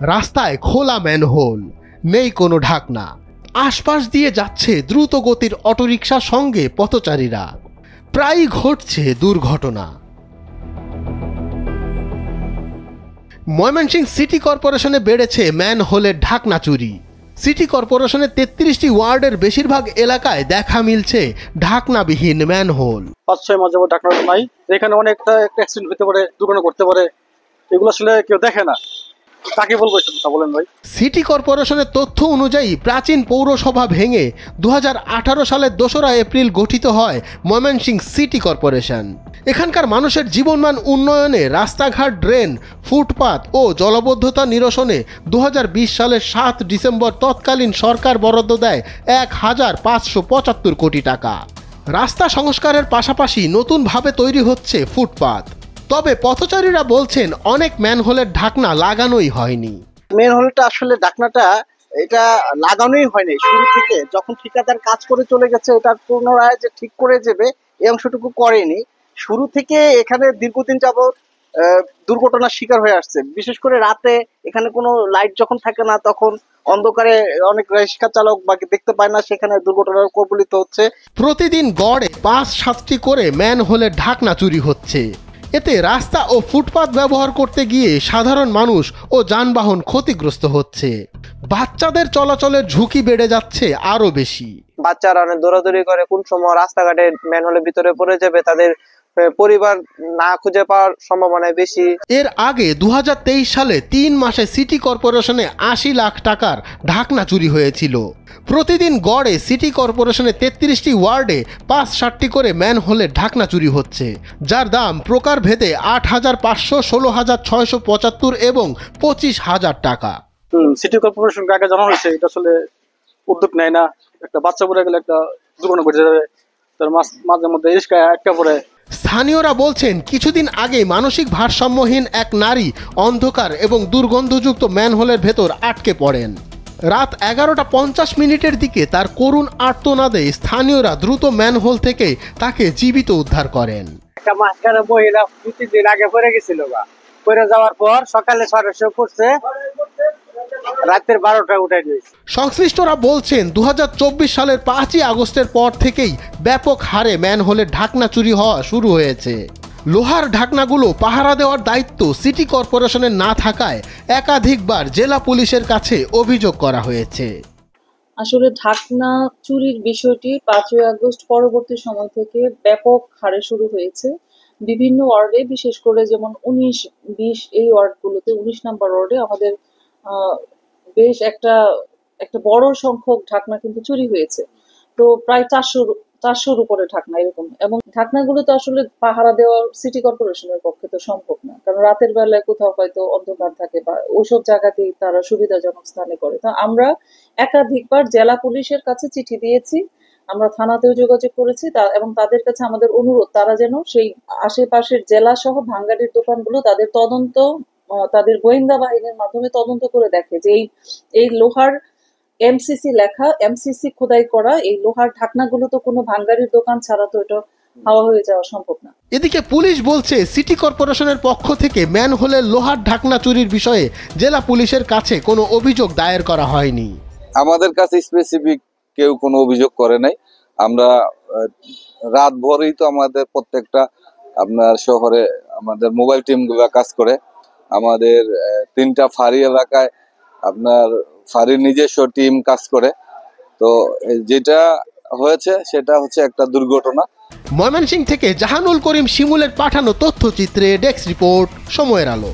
রাস্তায় খোলা ম্যানহোল, নেই কোনো ঢাকনা, আশপাশ দিয়ে যাচ্ছে দ্রুত গতির অটোরিকশার সঙ্গে পথচারীরা। প্রায়ই ঘটছে দুর্ঘটনা। ময়মনসিংহ সিটি কর্পোরেশনে বেড়েছে ম্যানহোলের ঢাকনা চুরি। সিটি কর্পোরেশনের 33টি ওয়ার্ডের বেশিরভাগ এলাকায় দেখা মিলছে ঢাকনাবিহীন ম্যানহোল। 5-6 মাস যাবত ঢাকনা নাই, এখানে অনেকটা অ্যাক্সিডেন্ট হতে পারে, দুর্ঘটনা ঘটতে পারে, এগুলো আসলে কেউ দেখে না। কাকে বলবো সেটা বলেন ভাই। সিটি কর্পোরেশনের তথ্য অনুযায়ী প্রাচীন পৌরসভা ভেঙে 2018 সালের 2রা এপ্রিল গঠিত হয় ময়মনসিংহ সিটি কর্পোরেশন। এখানকার মানুষের জীবনমান উন্নয়নে রাস্তাঘাট, ড্রেন, ফুটপাত ও জলবদ্ধতা নিরসনে 2020 সালের 7 ডিসেম্বর তৎকালীন সরকার বরাদ্দ দেয় 1575 কোটি টাকা। রাস্তা সংস্কারের পাশাপাশি নতুনভাবে তৈরি হচ্ছে ফুটপাত। তবে পথচারীরা বলছেন অনেক ম্যানহোলের ঢাকনা লাগানোই হয়নি। ম্যানহোলটা আসলে ঢাকনাটা এটা লাগানোই হয়নি শুরু থেকে। যখন ঠিকাদার কাজ করে চলে গেছে, এটা পুনরায় যে ঠিক করে যাবে এই অংশটুকু করেনি। শুরু থেকে এখানে দীর্ঘদিন যাবত দুর্ঘটনার শিকার হয়ে আসছে। বিশেষ করে রাতে এখানে কোনো লাইট যখন থাকে না, তখন অন্ধকারে অনেক রিক্সা চালক বা দেখতে পায় না, সেখানে দুর্ঘটনার কবলিত হচ্ছে। প্রতিদিন গড়ে 5-7টি করে ম্যানহোলের ঢাকনা চুরি হচ্ছে। এতে রাস্তা ও ফুটপাত ব্যবহার করতে গিয়ে সাধারণ মানুষ ও যানবাহন ক্ষতিগ্রস্ত হচ্ছে। বাচ্চাদের চলাচলের ঝুঁকি বেড়ে যাচ্ছে আরো বেশি। বাচ্চারা অনেক দৌড়াদৌড়ি করে, কোন সময় রাস্তাঘাটে ম্যানহোলের ভিতরে পড়ে যাবে, তাদের পরিবার না খুঁজে পাওয়ার সম্ভাবনা বেশি। এর আগে 2023 সালে 3 মাসে সিটি কর্পোরেশনে 80 লাখ টাকার ঢাকনা চুরি হয়েছিল। প্রতিদিন গড়ে সিটি কর্পোরেশনের 33টি ওয়ার্ডে 5-7টি করে ম্যানহোলের ঢাকনা চুরি হচ্ছে, যার দাম প্রকারভেদে 8,500, 16,675 এবং 25,000 টাকা। সিটি কর্পোরেশনকে আগে জানানো হয়েছে, এটা আসলে উদ্যোগ নেয় না। একটা বাচ্চা পড়ে গেলে একটা দুর্ঘটনা ঘটে যাবে, তার মাঝে মধ্যে রিস্কা একটা পড়ে। স্থানীয়রা বলছেন কিছুদিন আগে মানসিক ভারসাম্যহীন এক নারী অন্ধকার এবং দুর্গন্ধযুক্ত ম্যানহোলের ভেতর আটকে পড়েন। রাত 11:50 দিকে তার করুণ আর্তনাদে স্থানীয়রা দ্রুত ম্যানহোল থেকে তাকে জীবিত উদ্ধার করেন। একটা মাঝখানে মহিলা 2-3 দিন আগে পড়ে গেছিল, পড়ে যাওয়ার পর সকালে 6টায় পড়ছে, রাতের 12টায় উঠে গেছে। সংশ্লিষ্টরা বলছেন 2024 সালের 5ই আগস্টের পর থেকেই ব্যাপক হারে ম্যানহোলের ঢাকনা চুরি হওয়া শুরু হয়েছে। লোহার ঢাকনাগুলো পাহারা দেওয়ার দায়িত্ব সিটি কর্পোরেশনের না থাকায় একাধিকবার জেলা পুলিশের কাছে অভিযোগ করা হয়েছে। আসলে ঢাকনা চুরির বিষয়টি 5ই আগস্ট পরবর্তী সময় থেকে ব্যাপক হারে শুরু হয়েছে। বিভিন্ন ওয়ার্ডে, বিশেষ করে যেমন 19-20 এই ওয়ার্ডগুলোতে, 19 নম্বর ওয়ার্ডে আমাদের বেশ একটা বড় সংখ্যক ঢাকনা কিন্তু চুরি হয়েছে। তো প্রায় 400-400-র উপরে ঢাকনা এরকম। এবং ঢাকনাগুলো তো আসলে পাহারা দেওয়া সিটি কর্পোরেশনের পক্ষে তো সম্ভব না, কারণ রাতের বেলায় কোথাও হয়তো অন্ধকার থাকে বা ওইসব জায়গাতেই তারা সুবিধাজনক স্থানে করে। তো আমরা একাধিকবার জেলা পুলিশের কাছে চিঠি দিয়েছি, আমরা থানাতেও যোগাযোগ করেছি, এবং তাদের কাছে আমাদের অনুরোধ তারা যেন সেই আশেপাশের জেলা সহ ভাঙ্গারির দোকানগুলো তাদের গোয়েন্দা বাহিনীর মাধ্যমে তদন্ত করে দেখে যে এই লোহার এমসিসি লেখা, এমসিসি খোদাই করা এই লোহার ঢাকনাগুলো তো কোনো ভাঙ্গারির দোকান ছাড়া তো এটা হাওয়া হয়ে যাওয়া সম্ভব না। এদিকে পুলিশ বলছে সিটি কর্পোরেশনের পক্ষ থেকে ম্যানহোলের লোহার ঢাকনা চুরির বিষয়ে জেলা পুলিশের কাছে কোনো অভিযোগ দায়ের করা হয়নি। আমাদের কাছে স্পেসিফিক কেউ কোনো অভিযোগ করে নাই। আমরা রাত ভোরেই তো আমাদের প্রত্যেকটা আপনার শহরে আমাদের মোবাইল টিমগুলো কাজ করে। আমাদের 3টা ফাঁড়ি এলাকায় আপনার ফাঁড়ির নিজস্ব টিম কাজ করে। তো যেটা হয়েছে সেটা হচ্ছে একটা দুর্ঘটনা। ময়মনসিংহ থেকে জাহানুল করিম শিমুলের পাঠানো তথ্যচিত্রে ডেস্ক রিপোর্ট, সময়ের আলো।